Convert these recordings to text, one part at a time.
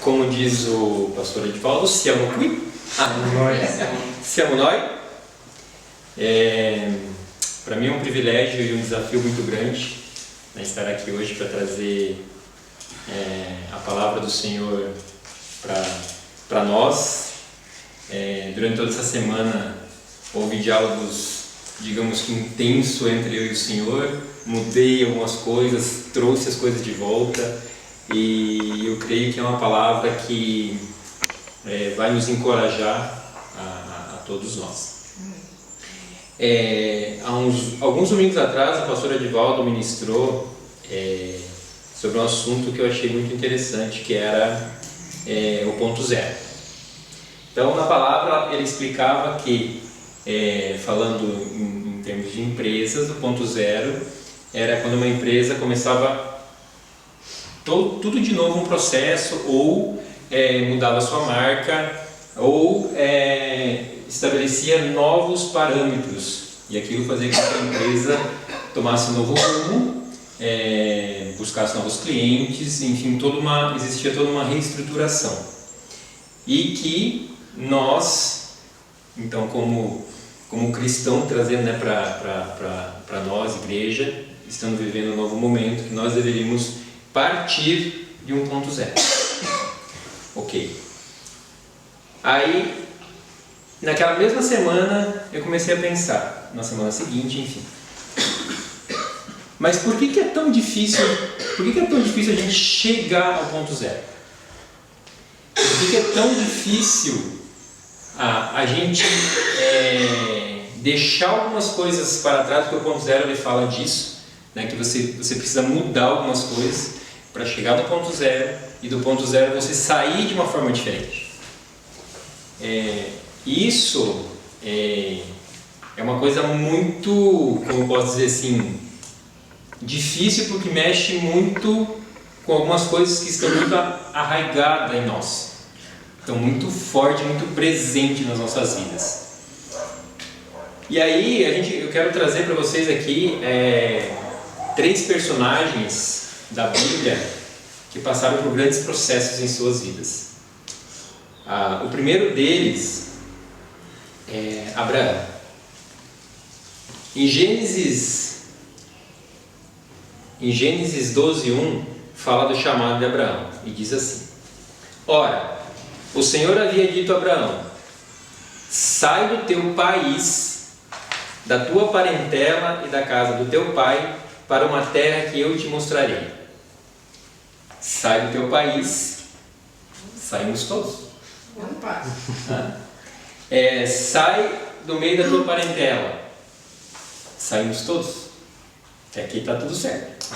Como diz o pastor Edivaldo, siamo qui. Siamo noi. Para mim é um privilégio e um desafio muito grande, né, estar aqui hoje para trazer a palavra do Senhor para nós. Durante toda essa semana houve diálogos, digamos que intenso entre eu e o Senhor. Mudei algumas coisas, trouxe as coisas de volta, e eu creio que é uma palavra que vai nos encorajar a todos nós. Há alguns domingos atrás, o pastor Edivaldo ministrou sobre um assunto que eu achei muito interessante, que era o ponto zero. Então, na palavra, ele explicava que, falando em termos de empresas, o ponto zero era quando uma empresa começava tudo de novo, um processo, ou mudava sua marca, ou estabelecia novos parâmetros, e aquilo fazia com que a empresa tomasse um novo rumo, buscasse novos clientes, enfim, existia toda uma reestruturação. E que nós, então, como cristão, trazendo, né, para nós, igreja, estamos vivendo um novo momento, que nós deveríamos partir de um ponto zero. Ok. Aí, naquela mesma semana, eu comecei a pensar, na semana seguinte, enfim. Mas por que é tão difícil? Por que é tão difícil a gente chegar ao ponto zero? Por que é tão difícil a gente deixar algumas coisas para trás? Porque o ponto zero ele fala disso, né, que você precisa mudar algumas coisas para chegar no ponto zero, e do ponto zero você sair de uma forma diferente. Isso é uma coisa muito, como eu posso dizer assim, difícil, porque mexe muito com algumas coisas que estão muito arraigadas em nós, estão muito forte, muito presente nas nossas vidas. E aí eu quero trazer para vocês aqui 3 personagens da Bíblia que passaram por grandes processos em suas vidas. O primeiro deles é Abraão. Em Gênesis 12:1 fala do chamado de Abraão e diz assim: Ora, o Senhor havia dito a Abraão: sai do teu país, da tua parentela e da casa do teu pai, para uma terra que eu te mostrarei. Sai do teu país, saímos todos. Sai do meio da tua parentela, saímos todos. Até aqui está tudo certo.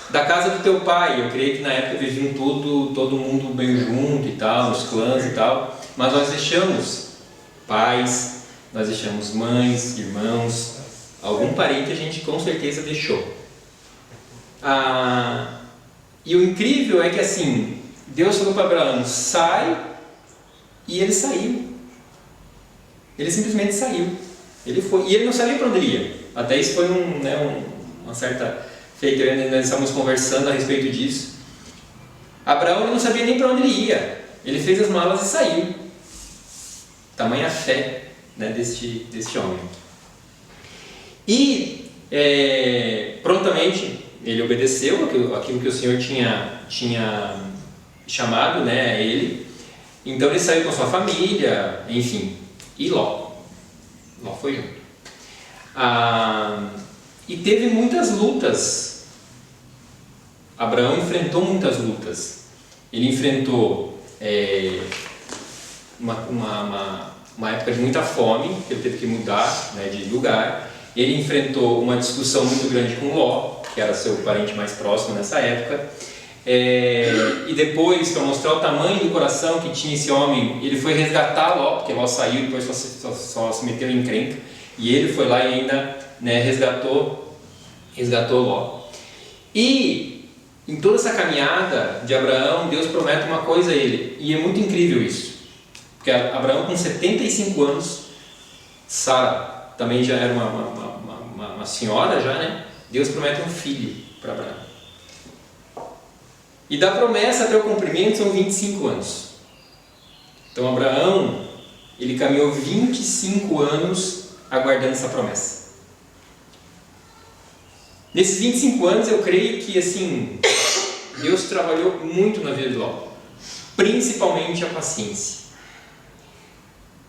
Da casa do teu pai, eu creio que na época viviam todo mundo bem junto e tal, os clãs e tal, mas nós deixamos pais, nós deixamos mães, irmãos, algum parente a gente com certeza deixou. E o incrível é que assim, Deus falou para Abraão: sai, e ele saiu. Ele simplesmente saiu. Ele foi, e ele não sabia para onde ele ia. Até isso foi uma certa feita, nós estávamos conversando a respeito disso. Abraão ele não sabia nem para onde ele ia. Ele fez as malas e saiu. Tamanha fé, né, deste homem. E prontamente ele obedeceu aquilo que o Senhor tinha chamado, né, ele. Então ele saiu com sua família, enfim. E Ló foi junto. E teve muitas lutas. Abraão enfrentou muitas lutas. Ele enfrentou uma época de muita fome, que ele teve que mudar, né, de lugar. Ele enfrentou uma discussão muito grande com Ló, que era seu parente mais próximo nessa época. E depois, para mostrar o tamanho do coração que tinha esse homem, ele foi resgatar Ló, porque Ló saiu e depois só se meteu em encrenca. E ele foi lá e ainda, né, resgatou Ló. E em toda essa caminhada de Abraão, Deus promete uma coisa a ele. E é muito incrível isso. Porque Abraão, com 75 anos, Sara também já era uma senhora, já, né? Deus promete um filho para Abraão. E da promessa até o cumprimento são 25 anos. Então Abraão, ele caminhou 25 anos aguardando essa promessa. Nesses 25 anos eu creio que assim, Deus trabalhou muito na vida de Ló, principalmente a paciência.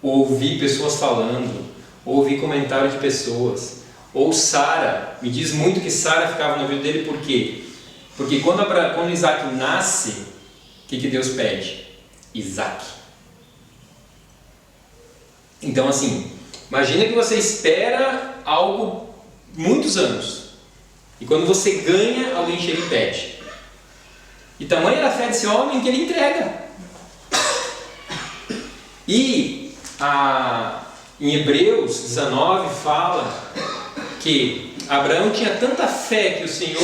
Ouvi pessoas falando, ouvi comentários de pessoas, ou Sara, me diz muito que Sara ficava na vida dele, por quê? Porque quando Isaac nasce, o que Deus pede? Isaac. Então assim, imagina que você espera algo muitos anos, e quando você ganha, alguém chega e pede. E tamanha era a fé desse homem que ele entrega. E em Hebreus 19 fala que Abraão tinha tanta fé que o Senhor,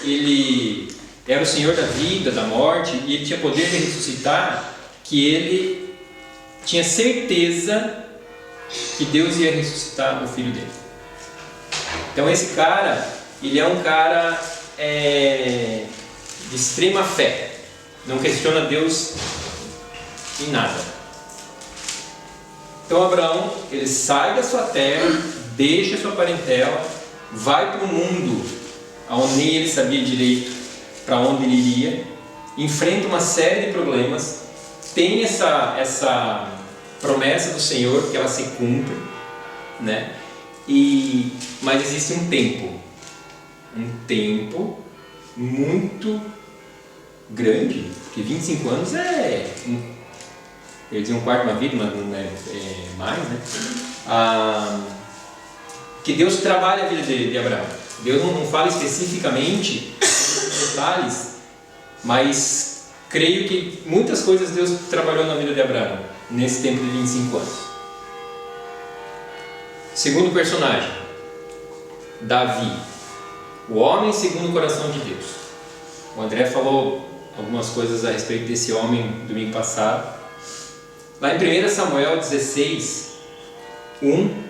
ele era o Senhor da vida, da morte, e ele tinha poder de ressuscitar, que ele tinha certeza que Deus ia ressuscitar o filho dele. Então esse cara, ele é um cara de extrema fé, não questiona Deus em nada. Então Abraão, ele sai da sua terra, deixa a sua parentela, vai para o mundo onde nem ele sabia direito para onde ele iria, enfrenta uma série de problemas, tem essa promessa do Senhor que ela se cumpre, né? Mas existe um tempo muito grande, porque 25 anos eu dizia um quarto de uma vida, mas não é mais, né? Que Deus trabalha a vida de Abraão. Deus não fala especificamente nos detalhes, mas creio que muitas coisas Deus trabalhou na vida de Abraão nesse tempo de 25 anos. Segundo personagem, Davi, o homem segundo o coração de Deus. O André falou algumas coisas a respeito desse homem domingo passado. Lá em 1 Samuel 16, 1,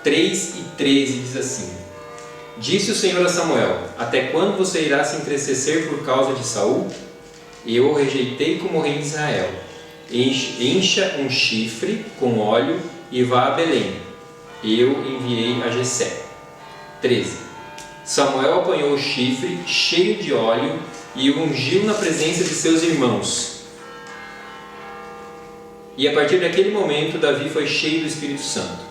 3 e 13 diz assim: Disse o Senhor a Samuel: Até quando você irá se entristecer por causa de Saul? Eu o rejeitei como rei de Israel. Encha um chifre com óleo e vá a Belém. Eu enviei a Jessé. 13. Samuel apanhou o chifre cheio de óleo e o ungiu na presença de seus irmãos. E a partir daquele momento Davi foi cheio do Espírito Santo.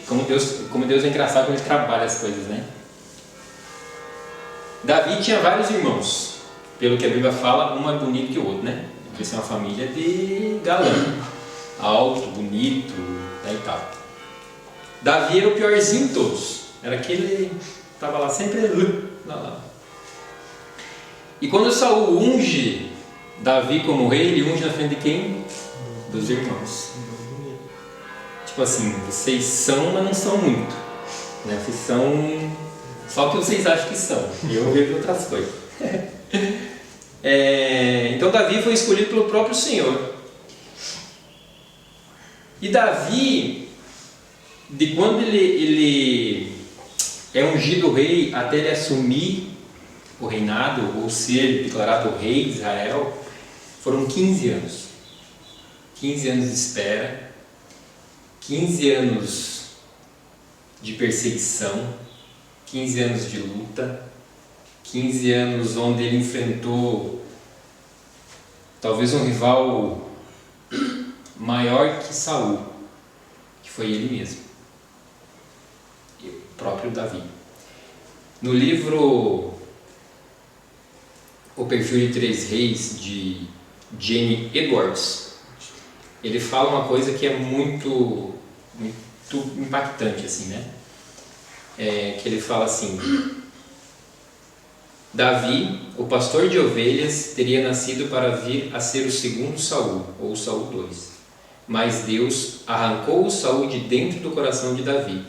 Como Deus é engraçado quando ele trabalha as coisas, né? Davi tinha vários irmãos, pelo que a Bíblia fala, um mais bonito que o outro, né? Porque é uma família de galã, alto, bonito, né, e tal. Davi era o piorzinho de todos, era aquele que estava lá sempre lá. E quando Saul unge Davi como rei, ele unge na frente de quem? Dos irmãos. Tipo assim, vocês são, mas não são muito, né? Vocês são só o que vocês acham que são, e eu vejo outras coisas. Então Davi foi escolhido pelo próprio Senhor. E Davi, de quando ele é ungido rei até ele assumir o reinado, ou ser declarado rei de Israel, foram 15 anos. 15 anos de espera, 15 anos de perseguição, 15 anos de luta, 15 anos onde ele enfrentou talvez um rival maior que Saul, que foi ele mesmo, o próprio Davi. No livro O Perfil de Três Reis, de Jamie Edwards, ele fala uma coisa que é muito impactante, assim, né? Que ele fala assim: Davi, o pastor de ovelhas, teria nascido para vir a ser o segundo Saul, ou Saul II. Mas Deus arrancou o Saul de dentro do coração de Davi,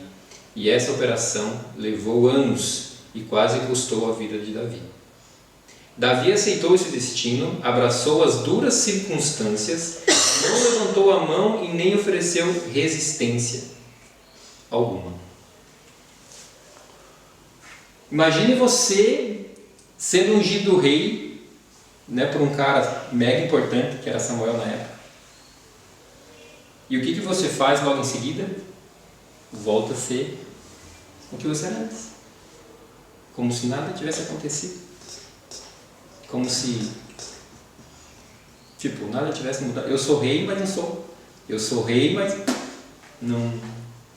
e essa operação levou anos e quase custou a vida de Davi. Davi aceitou esse destino, abraçou as duras circunstâncias, não levantou a mão e nem ofereceu resistência alguma. Imagine você sendo ungido rei, né, por um cara mega importante, que era Samuel na época. E o que você faz logo em seguida? Volta a ser o que você era antes. Como se nada tivesse acontecido. Como se, tipo, nada tivesse mudado. Eu sou rei, mas não sou. Eu sou rei, mas não,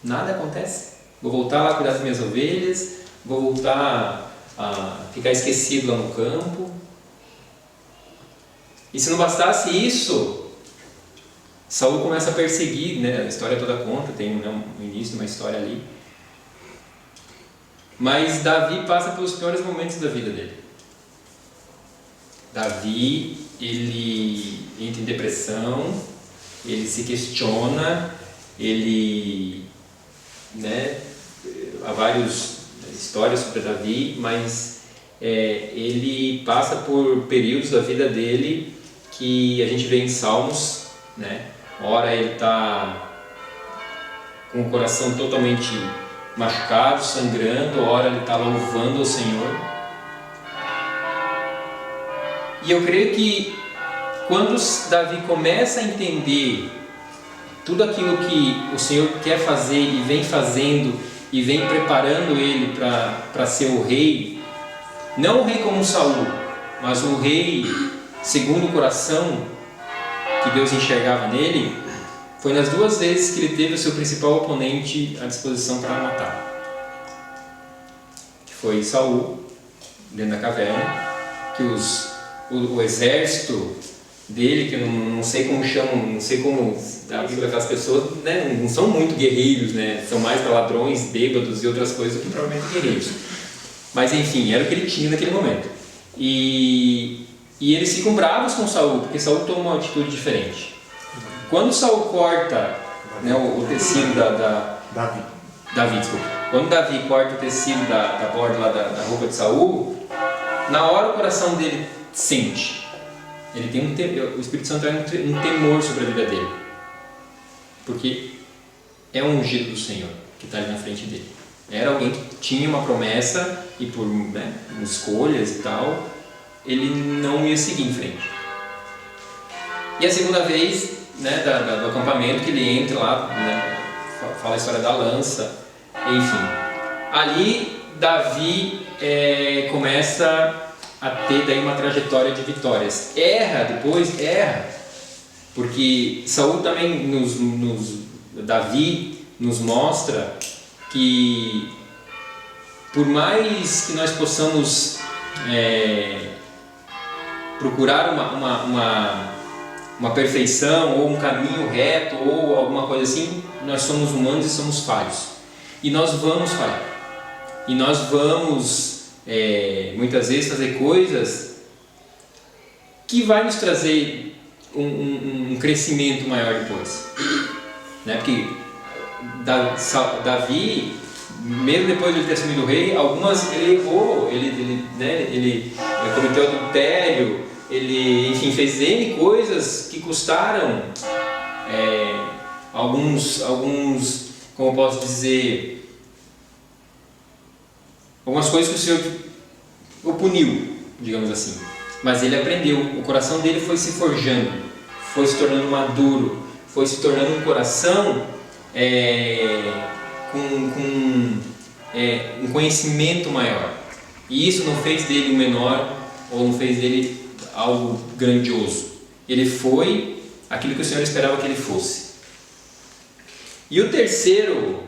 nada acontece. Vou voltar lá a cuidar das minhas ovelhas, vou voltar a ficar esquecido lá no campo. E se não bastasse isso, Saul começa a perseguir, né? A história toda conta, tem, né, um início de uma história ali. Mas Davi passa pelos piores momentos da vida dele. Davi, ele entra em depressão, ele se questiona, ele, né, há várias histórias sobre Davi, mas ele passa por períodos da vida dele que a gente vê em Salmos, né? Ora ele está com o coração totalmente machucado, sangrando, ora ele está louvando ao Senhor. E eu creio que quando Davi começa a entender tudo aquilo que o Senhor quer fazer e vem fazendo e vem preparando ele para ser o rei, não o rei como Saul, mas o rei segundo o coração que Deus enxergava nele, foi nas duas vezes que ele teve o seu principal oponente à disposição para matar. Que foi Saul, dentro da caverna, que o exército dele, que eu não sei como chamam, não sei como a Bíblia, aquelas pessoas, né, não são muito guerreiros, né, são mais para ladrões, bêbados e outras coisas do que provavelmente guerreiros. Mas enfim, era o que ele tinha naquele momento. E eles ficam bravos com Saul, porque Saul toma uma atitude diferente. Quando Saul corta, né, o tecido Davi, desculpa. Quando Davi corta o tecido da borda lá da roupa de Saul, na hora o coração dele sente. Ele tem o Espírito Santo traz um temor sobre a vida dele. Porque é um ungido do Senhor que está ali na frente dele. Era alguém que tinha uma promessa e por, né, escolhas e tal, ele não ia seguir em frente. E a segunda vez, né, do acampamento, que ele entra lá, né, fala a história da lança, enfim. Ali Davi começa a ter daí uma trajetória de vitórias. Erra, porque Saul também Davi nos mostra que por mais que nós possamos procurar uma perfeição ou um caminho reto ou alguma coisa assim, nós somos humanos e somos falhos. E nós vamos falhar. E nós vamos muitas vezes fazer coisas que vai nos trazer um crescimento maior depois, né? Porque Davi, mesmo depois de ele ter assumido o rei, algumas ele errou, ele cometeu adultério, ele, enfim, fez N coisas que custaram alguns, como eu posso dizer, algumas coisas que o Senhor o puniu, digamos assim. Mas ele aprendeu, o coração dele foi se forjando, foi se tornando maduro, foi se tornando um coração com um conhecimento maior. E isso não fez dele o menor, ou não fez dele algo grandioso. Ele foi aquilo que o Senhor esperava que ele fosse. E o terceiro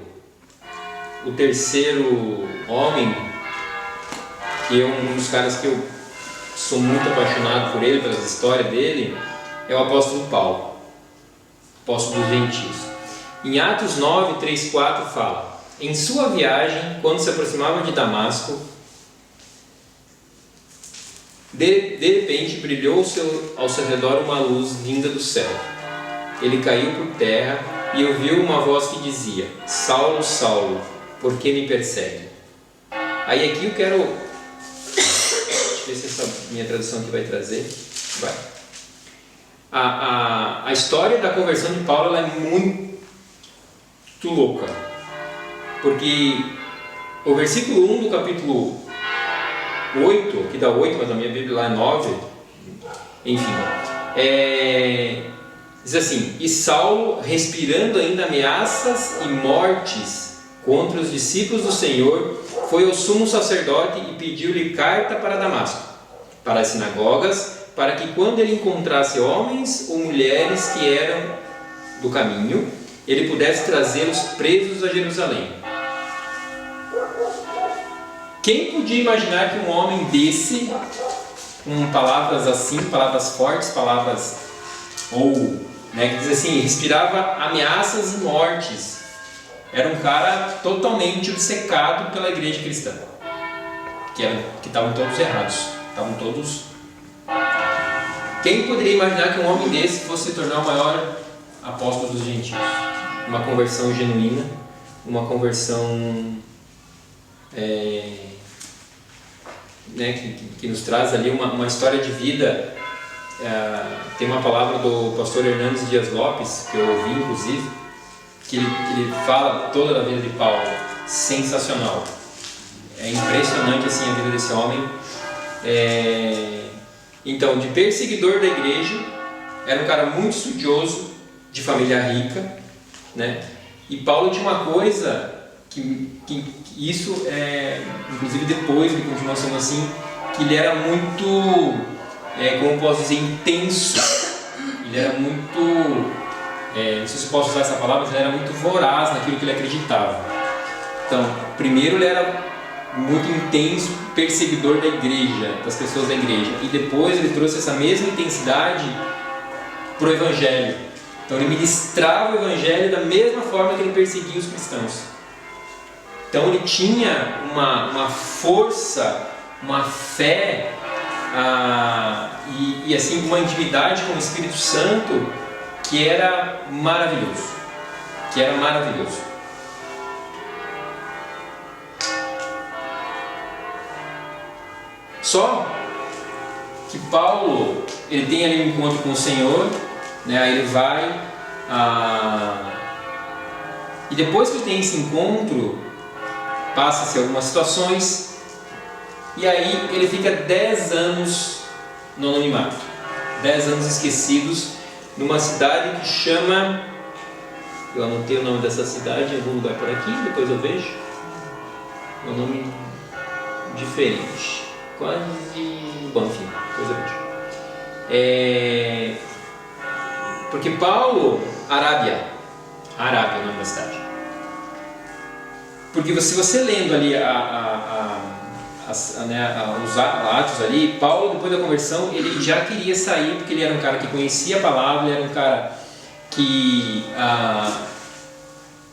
homem, que é um dos caras que eu sou muito apaixonado por ele, pelas histórias dele, é o apóstolo Paulo, apóstolo dos gentios. Em Atos 9, 3, 4 fala: em sua viagem, quando se aproximava de Damasco, de repente brilhou ao seu redor uma luz vinda do céu. Ele caiu por terra e ouviu uma voz que dizia: Saulo, Saulo, por que me persegue? Aí aqui eu quero... Deixa eu ver se essa minha tradução aqui vai trazer. Vai. A história da conversão de Paulo, ela é muito louca. Porque o versículo 1 do capítulo 8, aqui dá 8, mas na minha Bíblia lá é 9, enfim, diz assim: e Saulo, respirando ainda ameaças e mortes contra os discípulos do Senhor, foi ao sumo sacerdote e pediu-lhe carta para Damasco, para as sinagogas, para que quando ele encontrasse homens ou mulheres que eram do caminho, ele pudesse trazê-los presos a Jerusalém. Quem podia imaginar que um homem desse, com palavras assim, palavras fortes, palavras que diz assim, respirava ameaças e mortes, era um cara totalmente obcecado pela igreja cristã, que estavam todos errados, estavam todos. Quem poderia imaginar que um homem desse fosse se tornar o maior apóstolo dos gentios? Uma conversão genuína, uma conversão que nos traz ali uma história de vida. Tem uma palavra do pastor Hernandes Dias Lopes, que eu ouvi inclusive, que ele fala toda a vida de Paulo, sensacional. É impressionante assim a vida desse homem. Então, de perseguidor da igreja, era um cara muito estudioso, de família rica, né? E Paulo tinha uma coisa que isso inclusive depois ele continua sendo assim, que ele era muito, como posso dizer, intenso. Ele era muito, não sei se eu posso usar essa palavra, mas ele era muito voraz naquilo que ele acreditava. Então, primeiro ele era muito intenso, perseguidor da igreja, das pessoas da igreja, e depois ele trouxe essa mesma intensidade para o evangelho. Então ele ministrava o evangelho da mesma forma que ele perseguia os cristãos. Então ele tinha uma força, uma fé e assim uma intimidade com o Espírito Santo que era maravilhoso, Só que Paulo, ele tem ali um encontro com o Senhor, né? Aí ele vai e depois que ele tem esse encontro, passa-se algumas situações e aí ele fica 10 anos no anonimato, 10 anos esquecidos, numa cidade que chama, eu anotei o nome dessa cidade em algum lugar por aqui, depois eu vejo, é um nome diferente, quase, bom, enfim, depois eu vejo. Porque Paulo, Arábia é o nome da cidade. Porque se você lendo ali os atos ali, Paulo, depois da conversão, ele já queria sair, porque ele era um cara que conhecia a palavra, ele era um cara que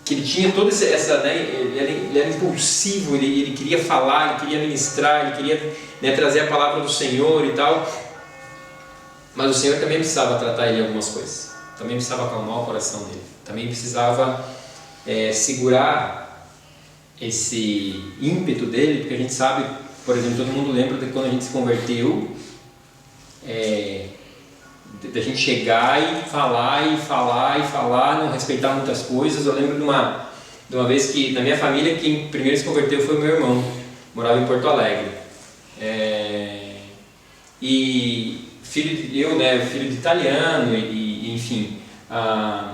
ele tinha toda essa, né, ele era impulsivo, ele queria falar, ele queria ministrar, ele queria, né, trazer a palavra do Senhor e tal. Mas o Senhor também precisava tratar ele em algumas coisas, também precisava acalmar o coração dele, também precisava segurar esse ímpeto dele, porque a gente sabe, por exemplo, todo mundo lembra de quando a gente se converteu, da gente chegar e falar, não respeitar muitas coisas. Eu lembro de uma vez que na minha família quem primeiro se converteu foi o meu irmão, morava em Porto Alegre, e filho de italiano, e enfim, a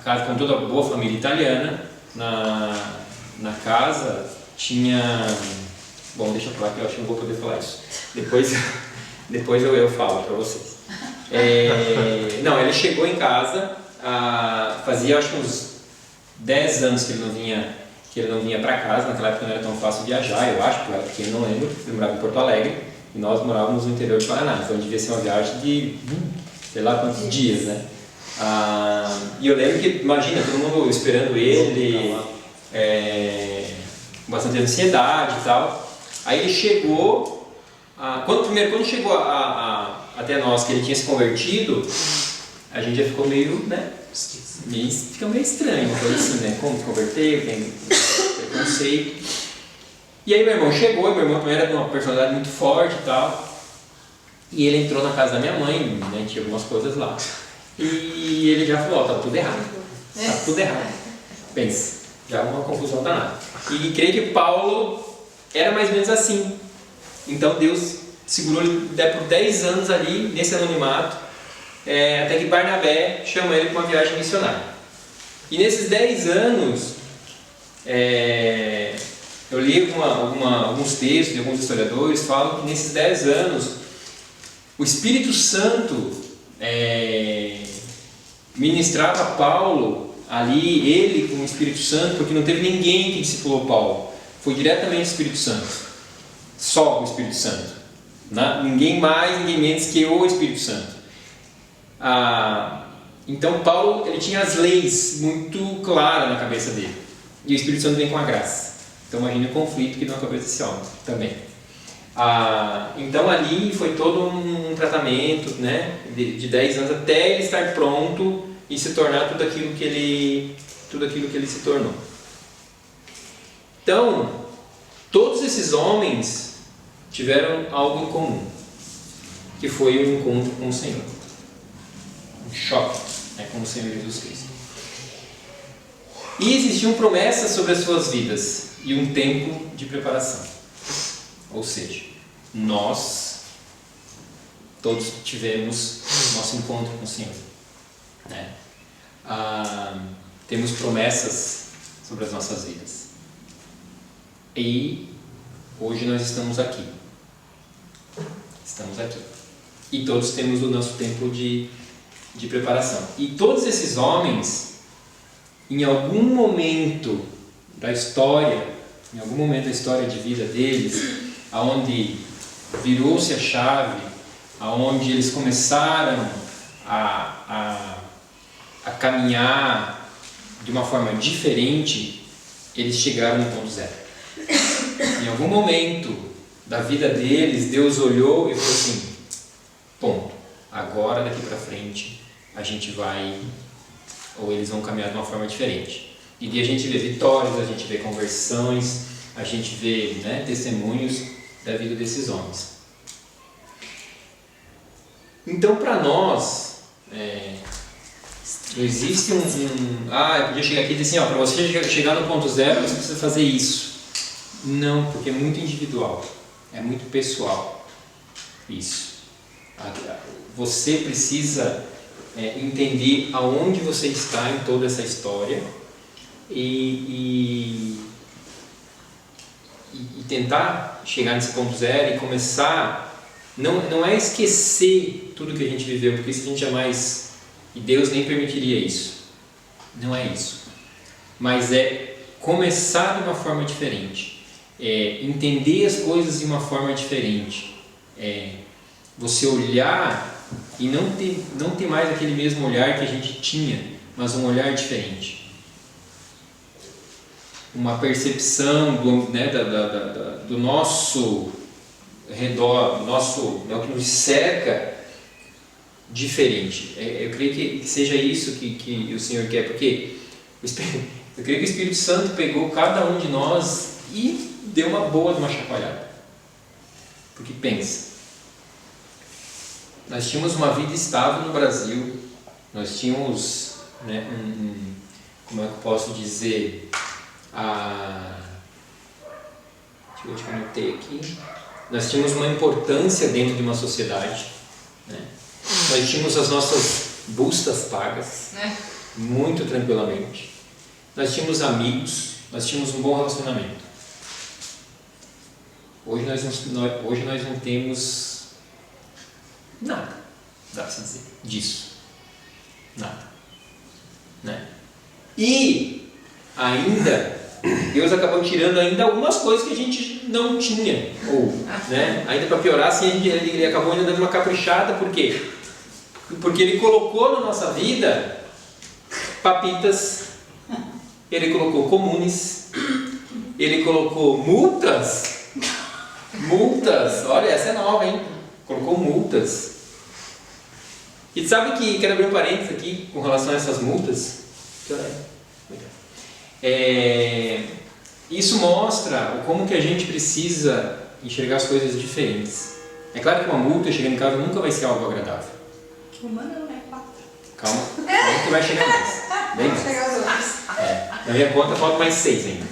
casa, com toda a boa família italiana, na casa tinha, bom, deixa eu falar que eu acho que não vou poder falar isso, depois eu falo para vocês. Não, ele chegou em casa, fazia acho que uns 10 anos que ele não vinha para casa. Naquela época não era tão fácil viajar, eu acho, porque eu não lembro, ele morava em Porto Alegre e nós morávamos no interior de Paraná, então devia ser uma viagem de sei lá quantos dias, né? E eu lembro que, imagina, todo mundo esperando ele, com bastante ansiedade e tal. Aí ele chegou, quando chegou até nós, que ele tinha se convertido, a gente já ficou meio, né? Fica meio estranho, uma coisa assim, né? Como se converter, tem preconceito. E aí meu irmão chegou, meu irmão também era de uma personalidade muito forte e tal. E ele entrou na casa da minha mãe, né? Tinha algumas coisas lá. E ele já falou, tá tudo errado. Tá tudo errado. Pensa, já uma confusão danada. E creio que Paulo era mais ou menos assim. Então Deus segurou ele por 10 anos ali, nesse anonimato, até que Barnabé chama ele para uma viagem missionária. E nesses 10 anos, eu li alguns textos de alguns historiadores, falam que nesses 10 anos, o Espírito Santo ministrava a Paulo ali, ele com o Espírito Santo, porque não teve ninguém que discipulou Paulo, foi diretamente o Espírito Santo, só o Espírito Santo, ninguém mais, ninguém menos que o Espírito Santo. Então Paulo, ele tinha as leis muito claras na cabeça dele, e o Espírito Santo vem com a graça. Então imagine o conflito que deu na cabeça desse homem também. Então ali foi todo um tratamento, né, de 10 anos até ele estar pronto e se tornar tudo aquilo que ele se tornou. Então, todos esses homens tiveram algo em comum, que foi o encontro com o Senhor, um choque, né, com o Senhor Jesus Cristo. E existiam promessas sobre as suas vidas e um tempo de preparação. Ou seja, nós todos tivemos nosso encontro com o Senhor, né? Temos promessas sobre as nossas vidas. E hoje nós estamos aqui. E todos temos o nosso tempo de preparação. E todos esses homens, em algum momento da história de vida deles, aonde virou-se a chave, aonde eles começaram a caminhar de uma forma diferente, eles chegaram no ponto zero. Em algum momento da vida deles, Deus olhou e falou assim: ponto, agora daqui para frente a gente vai, ou eles vão caminhar de uma forma diferente. E daí a gente vê vitórias, a gente vê conversões, a gente vê, né, testemunhos da vida desses homens. Então, para nós, não existe eu podia chegar aqui e dizer assim, para você chegar no ponto zero, você precisa fazer isso. Não, porque é muito individual, é muito pessoal isso. Você precisa entender aonde você está em toda essa história e tentar chegar nesse ponto zero e começar. Não é esquecer tudo que a gente viveu, porque isso a gente jamais, e Deus nem permitiria isso, não é isso, mas é começar de uma forma diferente, entender as coisas de uma forma diferente, você olhar e não ter mais aquele mesmo olhar que a gente tinha, mas um olhar diferente, uma percepção do nosso redor, o que nos cerca, diferente. Eu creio que seja isso que o Senhor quer, porque eu creio que o Espírito Santo pegou cada um de nós e deu uma chacoalhada. Porque pensa, nós tínhamos uma vida estável no Brasil, nós tínhamos, né, como é que eu posso dizer, deixa eu anotei aqui, nós tínhamos uma importância dentro de uma sociedade, né? Nós tínhamos as nossas bustas pagas, muito tranquilamente, nós tínhamos amigos, nós tínhamos um bom relacionamento. Hoje nós não temos nada, dá-se dizer, disso, nada, né? E ainda Deus acabou tirando ainda algumas coisas que a gente não tinha, né? Ainda para piorar, assim, ele acabou ainda dando uma caprichada. Por quê? Porque ele colocou na nossa vida papitas, ele colocou comunes, ele colocou multas, olha, essa é nova, hein? Colocou multas. E sabe que, quero abrir um parênteses aqui com relação a essas multas. Isso mostra como que a gente precisa enxergar as coisas diferentes. É claro que uma multa chegando em casa nunca vai ser algo agradável. Uma não, né? 4. Calma que vai chegar mais. Bem mais. Chegar aos outros. Na minha conta falta mais 6 ainda.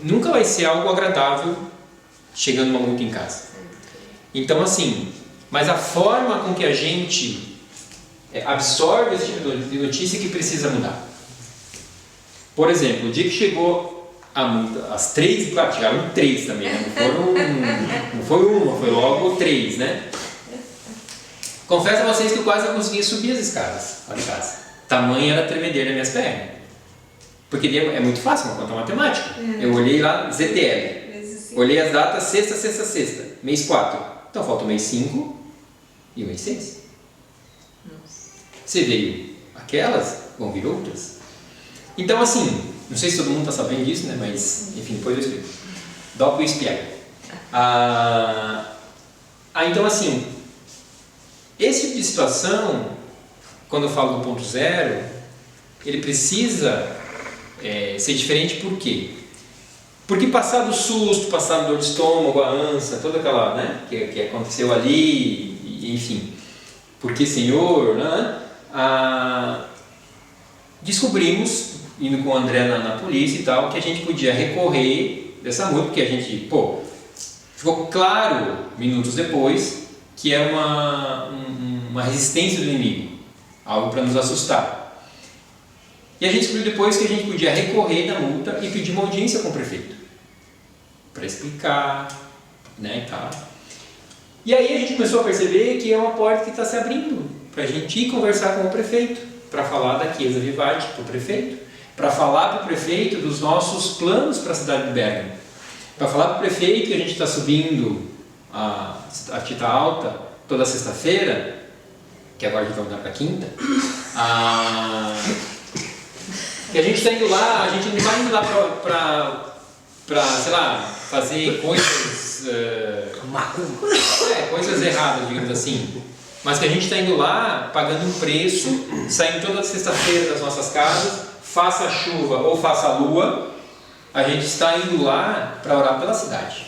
nunca vai ser algo agradável chegando uma multa em casa. Então assim, mas a forma com que a gente absorve esse tipo de notícia que precisa mudar. Por exemplo, o dia que chegou a multa, as 3, claro, chegaram 3 também, né? Não foi uma, foi logo 3, né? Confesso a vocês que eu quase não conseguia subir as escadas lá de casa. Tamanha era a tremedeira das minhas pernas. Porque é muito fácil uma conta matemática. Eu olhei lá, ZTL. Olhei as datas, sexta, mês 4. Então falta o mês 5 e o mês 6. Você veio aquelas, vão vir outras. Então assim, não sei se todo mundo está sabendo disso, né? Mas enfim, depois eu explico. Dopo espiega. Então assim, esse tipo de situação, quando eu falo do ponto zero, ele precisa ser diferente. Por quê? Porque passado o susto, passado dor de estômago, a ânsia, toda aquela, né, que aconteceu ali, enfim, porque Senhor, né, descobrimos, indo com o André na polícia e tal, que a gente podia recorrer dessa multa, porque a gente, ficou claro, minutos depois, que é uma resistência do inimigo, algo para nos assustar. E a gente descobriu depois que a gente podia recorrer da multa e pedir uma audiência com o prefeito, para explicar, né, e tal. E aí a gente começou a perceber que é uma porta que está se abrindo, para a gente ir conversar com o prefeito, para falar da Chiesa Vivati para o prefeito, para falar para o prefeito dos nossos planos para a cidade de Bergamo, para falar para o prefeito que a gente está subindo a Tita Alta toda sexta-feira, que agora a gente vai mudar para quinta, que a gente está indo lá, a gente não está indo lá para, sei lá, fazer coisas, coisas erradas, digamos assim, mas que a gente está indo lá pagando um preço, saindo toda sexta-feira das nossas casas, faça chuva ou faça lua, a gente está indo lá para orar pela cidade.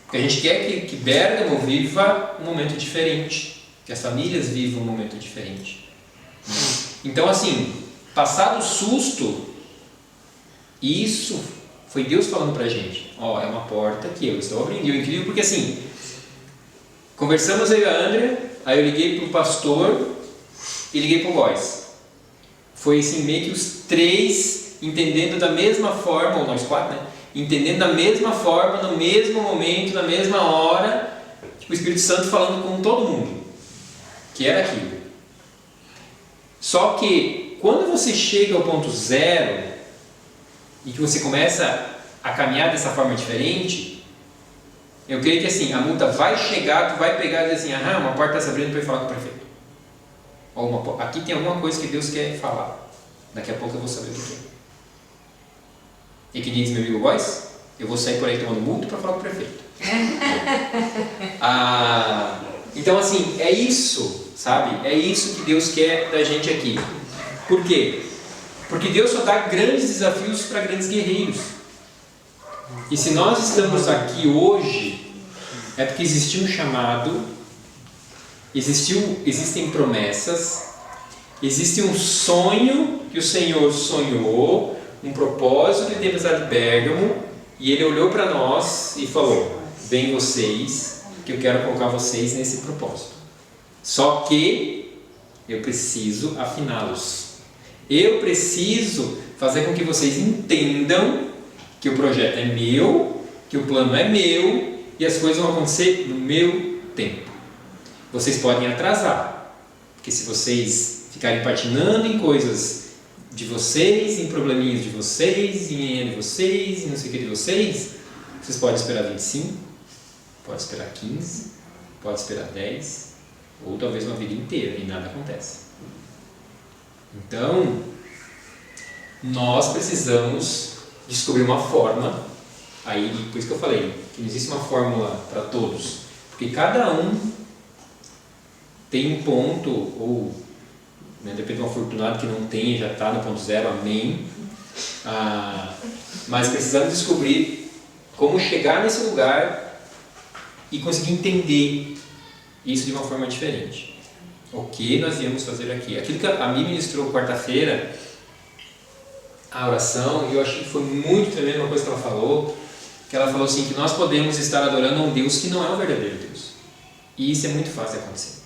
Porque a gente quer que Bergamo viva um momento diferente, que as famílias vivam um momento diferente. Então assim, passado o susto, isso foi Deus falando pra gente, é uma porta que eu estou abrindo. E é incrível porque assim, conversamos eu e a Andrea, aí eu liguei pro pastor e liguei pro Góis. Foi assim, meio que os 3 entendendo da mesma forma, ou nós 4, né? Entendendo da mesma forma, no mesmo momento, na mesma hora, tipo, o Espírito Santo falando com todo mundo, que era aquilo. Só que quando você chega ao ponto zero e que você começa a caminhar dessa forma diferente, eu creio que assim, a multa vai chegar, tu vai pegar e dizer assim, uma porta está se abrindo para ir falar com o prefeito. Ou aqui tem alguma coisa que Deus quer falar. Daqui a pouco eu vou saber o que é. E que diz meu amigo Góis, eu vou sair por aí tomando multa para falar com o prefeito. Então assim, é isso, sabe? É isso que Deus quer da gente aqui. Por quê? Porque Deus só dá grandes desafios para grandes guerreiros. E se nós estamos aqui hoje, é porque existiu um chamado, existem promessas, existe um sonho que o Senhor sonhou, um propósito que ele teve na cidade de Bergamo, e ele olhou para nós e falou: vem vocês, que eu quero colocar vocês nesse propósito. Só que eu preciso afiná-los. Eu preciso fazer com que vocês entendam que o projeto é meu, que o plano é meu e as coisas vão acontecer no meu tempo. Vocês podem atrasar, porque se vocês ficarem patinando em coisas de vocês, em probleminhas de vocês, em dinheiro de vocês, em não sei o que de vocês podem esperar 25, pode esperar 15, pode esperar 10, ou talvez uma vida inteira e nada acontece. Então, nós precisamos descobrir uma forma, aí por isso que eu falei, que não existe uma fórmula para todos, porque cada um tem um ponto, ou depende de um afortunado que não tem, já está no ponto zero, amém. Mas precisamos descobrir como chegar nesse lugar e conseguir entender isso de uma forma diferente. O que nós viemos fazer aqui? Aquilo que a mim ministrou quarta-feira, a oração e eu achei que foi muito tremendo uma coisa que ela falou, assim que nós podemos estar adorando a um Deus que não é o verdadeiro Deus. E isso é muito fácil de acontecer.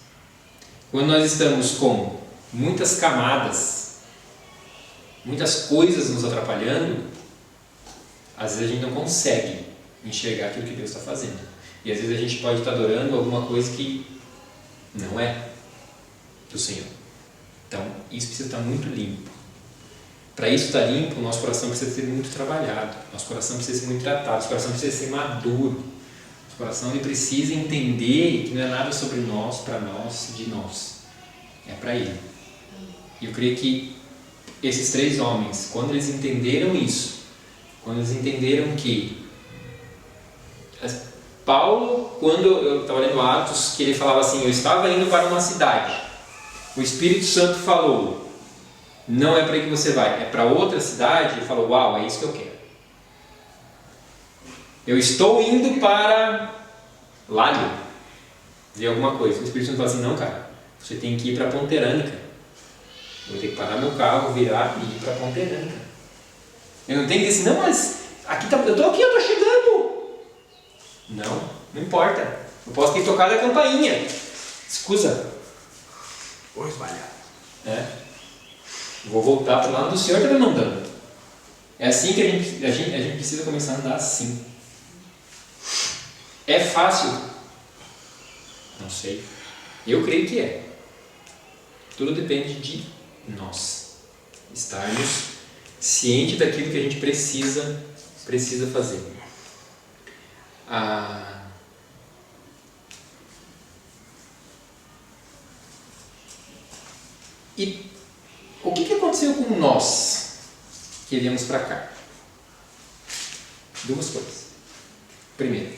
Quando nós estamos com muitas camadas, muitas coisas nos atrapalhando, às vezes a gente não consegue enxergar aquilo que Deus está fazendo. E às vezes a gente pode estar adorando alguma coisa que não é do Senhor. Então, isso precisa estar muito limpo. Para isso estar limpo, o nosso coração precisa ser muito trabalhado, nosso coração precisa ser muito tratado, nosso coração precisa ser maduro. Nosso coração ele precisa entender que não é nada sobre nós, para nós, de nós. É para Ele. E eu creio que esses 3 homens, quando eles entenderam isso, quando eles entenderam que Paulo, quando eu estava lendo Atos, que ele falava assim, eu estava indo para uma cidade, o Espírito Santo falou, não é para aí que você vai, é para outra cidade, ele falou, uau, é isso que eu quero. Eu estou indo para Lário, ver alguma coisa. O Espírito Santo fala assim, não cara, você tem que ir para Ponta Herânica. Eu vou ter que parar meu carro, virar e ir para Ponta Herânica. Eu não tenho que dizer assim, não, mas aqui tá, eu estou chegando. Não importa. Eu posso ter tocado a campainha. Escusa. Oi, espalhado. Vou voltar para lá onde o Senhor está me mandando. É assim que a gente precisa começar a andar assim. É fácil? Não sei. Eu creio que é. Tudo depende de nós. Estarmos cientes daquilo que a gente precisa fazer. E o que aconteceu com nós que viemos para cá? 2 coisas. Primeiro,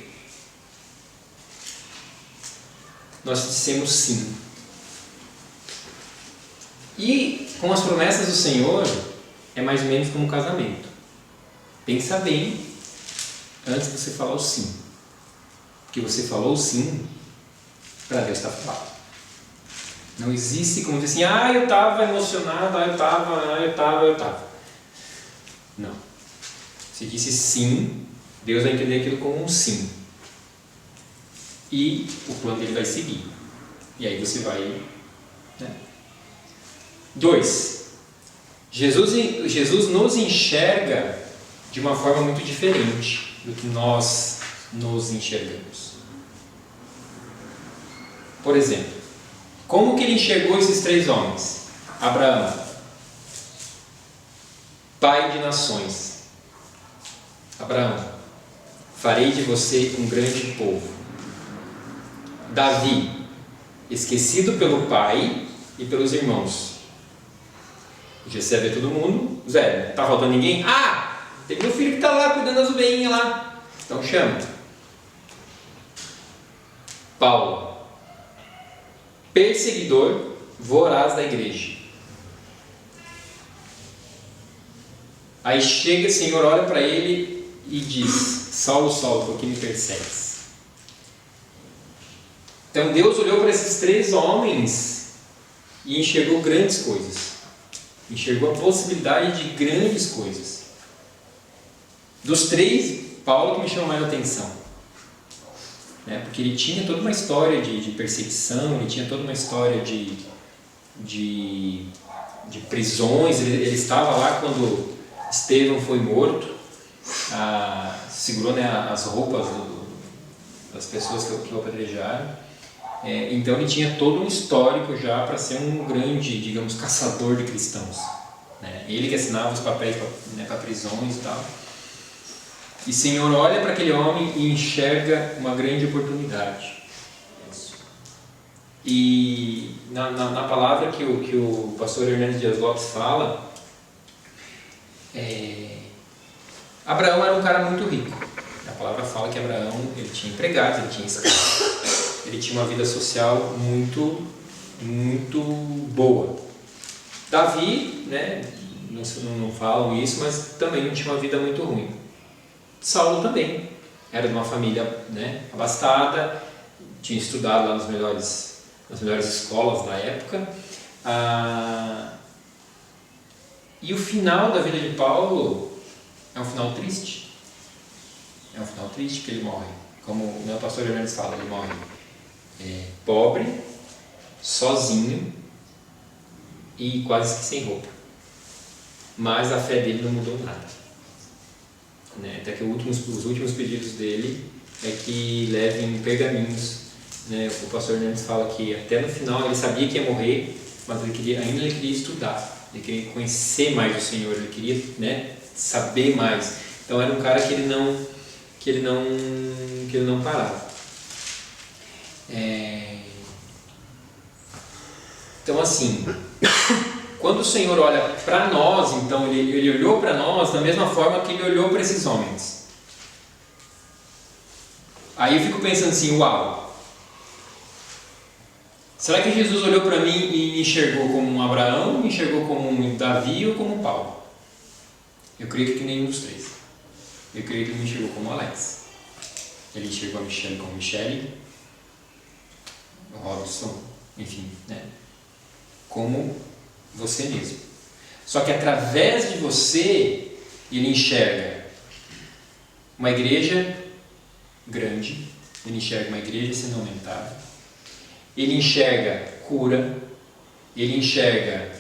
nós dissemos sim. E com as promessas do Senhor, é mais ou menos como um casamento. Pensa bem antes de você falar o sim. Porque você falou o sim, para Deus está falado. Não existe como dizer assim, eu estava emocionado, eu estava. Não. Se disse sim, Deus vai entender aquilo como um sim. E o plano dele vai seguir. E aí você vai... 2. Jesus nos enxerga de uma forma muito diferente do que nós nos enxergamos. Por exemplo, como que ele enxergou esses 3 homens? Abraão, pai de nações. Abraão, farei de você um grande povo. Davi, esquecido pelo pai e pelos irmãos. Recebe todo mundo, Zé, não está faltando ninguém? Tem meu filho que está lá cuidando das ovelhinhas lá. Então chama. Paulo, perseguidor voraz da igreja. Aí chega o Senhor, olha para ele e diz, Saulo, Saulo, por que me persegues? Então Deus olhou para esses 3 homens e enxergou grandes coisas. Enxergou a possibilidade de grandes coisas. Dos 3, Paulo que me chama mais a atenção. Porque ele tinha toda uma história de perseguição, ele tinha toda uma história de prisões, ele estava lá quando Estevão foi morto, segurou as roupas das pessoas que o apedrejaram. Então ele tinha todo um histórico já para ser um grande, digamos, caçador de cristãos. Ele que assinava os papéis para prisões e tal. E o Senhor olha para aquele homem e enxerga uma grande oportunidade. E na palavra que o pastor Hernandes Dias Lopes fala, Abraão era um cara muito rico. A palavra fala que Abraão ele tinha empregados, ele tinha escravos, ele tinha uma vida social muito, muito boa. Davi, não falam isso, mas também não tinha uma vida muito ruim. Saulo também era de uma família abastada, tinha estudado lá nas melhores escolas da época, E o final da vida de Paulo é um final triste. É um final triste que ele morre. Como o pastor Hernandes fala, ele morre pobre, sozinho e quase que sem roupa. Mas a fé dele não mudou nada. Né? Até que os últimos pedidos dele é que levem pergaminhos. Né? O pastor Hernandes fala que até no final ele sabia que ia morrer, mas ele queria estudar, ele queria conhecer mais o Senhor, ele queria, né, saber mais. Então era um cara que ele não parava. Então assim, quando o Senhor olha para nós, então ele olhou para nós da mesma forma que ele olhou para esses homens. Aí eu fico pensando assim, uau, será que Jesus olhou para mim e me enxergou como um Abraão, me enxergou como um Davi ou como um Paulo? Eu creio que nenhum dos três. Eu creio que ele me enxergou como Alex. Ele enxergou a Michelle como Michelle, o Robson, enfim, né? Como você mesmo. Só que através de você, ele enxerga uma igreja grande, ele enxerga uma igreja sendo aumentada, ele enxerga cura, ele enxerga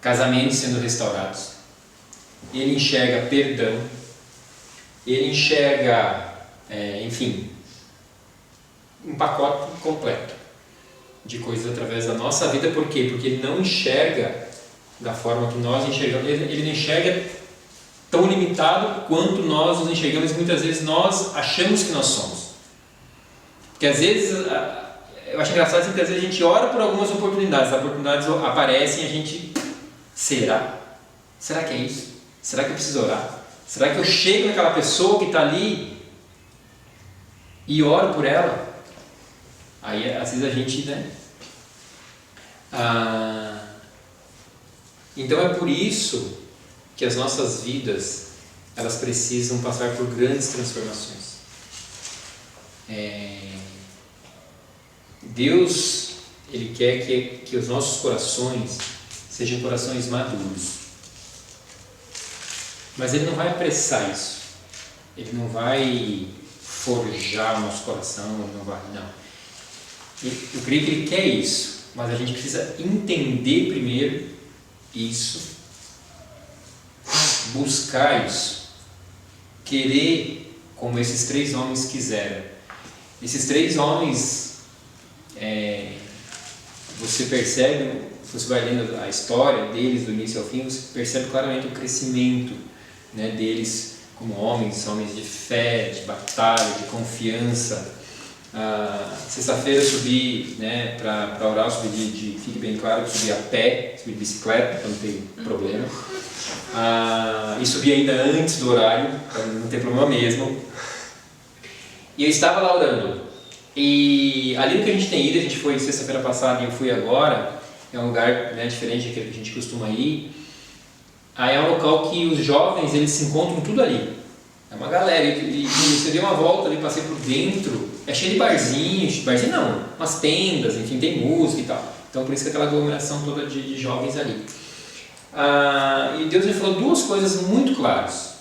casamentos sendo restaurados, ele enxerga perdão, ele enxerga, enfim, um pacote completo de coisas através da nossa vida. Por quê? Porque ele não enxerga da forma que nós enxergamos, ele não enxerga tão limitado quanto nós nos enxergamos, e muitas vezes nós achamos que nós somos. Porque às vezes, eu acho engraçado assim, que às vezes a gente ora por algumas oportunidades, as oportunidades aparecem e a gente, será que é isso? Será que eu preciso orar? Será que eu chego naquela pessoa que está ali e oro por ela? Aí às vezes a gente, né? Então é por isso que as nossas vidas, elas precisam passar por grandes transformações. Deus, Ele quer que os nossos corações sejam corações maduros. Mas Ele não vai apressar isso. Ele não vai forjar o nosso coração, Ele não vai, não. Eu creio que Ele quer isso, mas a gente precisa entender primeiro isso, buscar isso, querer como esses três homens quiseram. Esses três homens, você percebe, você vai lendo a história deles do início ao fim, você percebe claramente o crescimento, né, deles como homens de fé, de batalha, de confiança. Sexta-feira eu subi, né, para orar, eu subi fique bem claro, eu subi a pé, subi de bicicleta, então não tem problema. E subi ainda antes do horário, para não ter problema mesmo. E eu estava lá orando. E ali no que a gente tem ido, a gente foi sexta-feira passada e eu fui agora, é um lugar, né, diferente daquele que a gente costuma ir. Aí é um local que os jovens, eles se encontram tudo ali. É uma galera, e você deu uma volta ali, passei por dentro, é cheio de barzinho não, umas tendas, enfim, tem música e tal. Então por isso que aquela aglomeração toda de jovens ali. E Deus me falou duas coisas muito claras.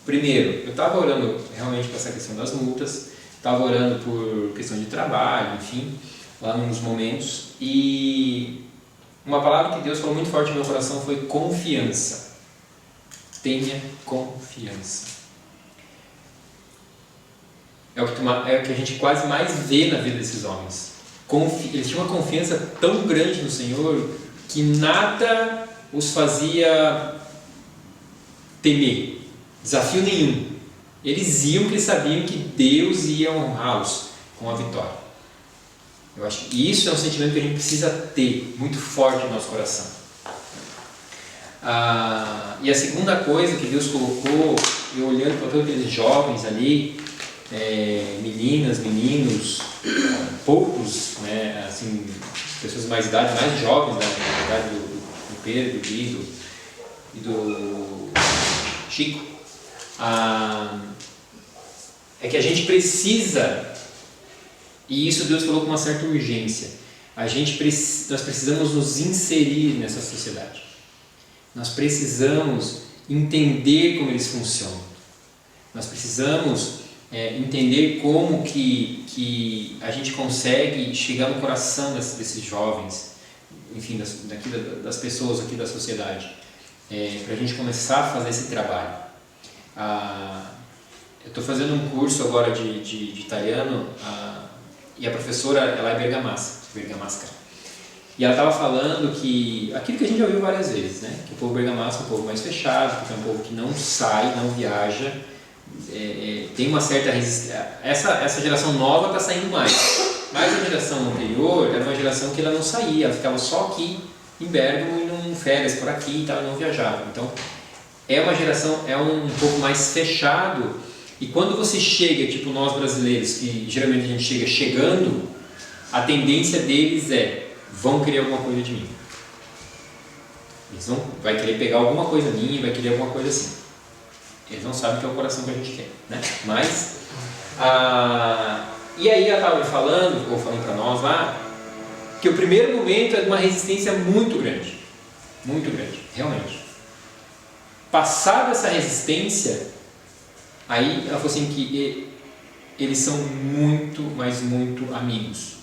Primeiro, eu estava orando realmente para essa questão das multas, estava orando por questão de trabalho, enfim, lá nos momentos, e uma palavra que Deus falou muito forte no meu coração foi confiança. Tenha confiança. É o que a gente quase mais vê na vida desses homens. Eles tinham uma confiança tão grande no Senhor que nada os fazia temer, desafio nenhum. Eles iam porque eles sabiam que Deus ia honrá-los com a vitória. Eu acho que isso é um sentimento que a gente precisa ter muito forte no nosso coração. E a segunda coisa que Deus colocou, eu olhando para todos aqueles jovens ali, meninas, meninos, poucos, né, assim, pessoas de mais idade, mais jovens, né, na idade do Pedro, do Guido e do Chico, é que a gente precisa, e isso Deus falou com uma certa urgência, nós precisamos nos inserir nessa sociedade. Nós precisamos entender como eles funcionam. Nós precisamos entender como que a gente consegue chegar no coração desses jovens, enfim, das pessoas aqui da sociedade, para a gente começar a fazer esse trabalho. Eu estou fazendo um curso agora de italiano, e a professora, ela é bergamasca. E ela estava falando que aquilo que a gente já ouviu várias vezes, né? Que o povo bergamasco é um povo mais fechado, que é um povo que não sai, não viaja, tem uma certa resistência. Essa geração nova está saindo mais, mas a geração anterior era uma geração que ela não saía, ela ficava só aqui em Bergamo e não férias por aqui e tal, não viajava. Então é uma geração, é um pouco mais fechado. E quando você chega, tipo nós brasileiros, que geralmente a gente chega chegando, a tendência deles vão querer alguma coisa de mim. Eles vai querer pegar alguma coisa minha, vai querer alguma coisa assim. Eles não sabem que é o coração que a gente tem, né? Mas, e aí ela estava falando para nós lá, que o primeiro momento é de uma resistência muito grande, realmente. Passada essa resistência, aí ela falou assim que eles são muito, mas muito amigos,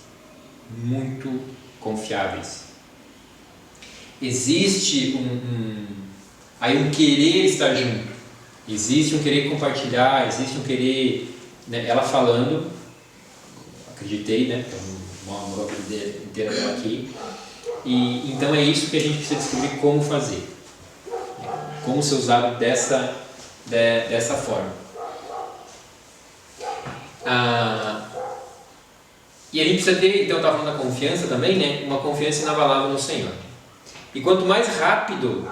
muito confiáveis. Existe um querer estar junto, existe um querer compartilhar, existe um querer, né, ela falando, acreditei, né, uma vida inteira dela aqui, e então é isso que a gente precisa descobrir como fazer, como ser usado dessa forma. E a gente precisa ter, então eu estava falando da confiança também, né? Uma confiança inabalável no Senhor. E quanto mais rápido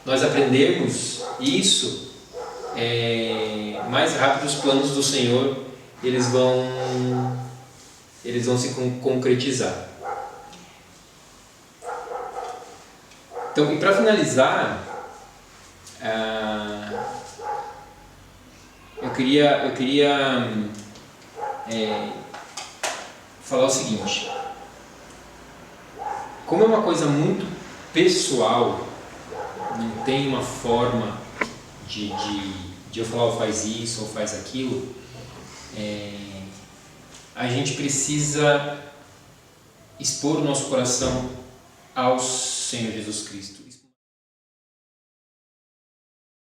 nós aprendemos isso, mais rápido os planos do Senhor eles vão se concretizar. Então, e para finalizar, eu queria falar o seguinte: como é uma coisa muito pessoal, não tem uma forma de eu falar, faz isso ou faz aquilo, a gente precisa expor o nosso coração ao Senhor Jesus Cristo.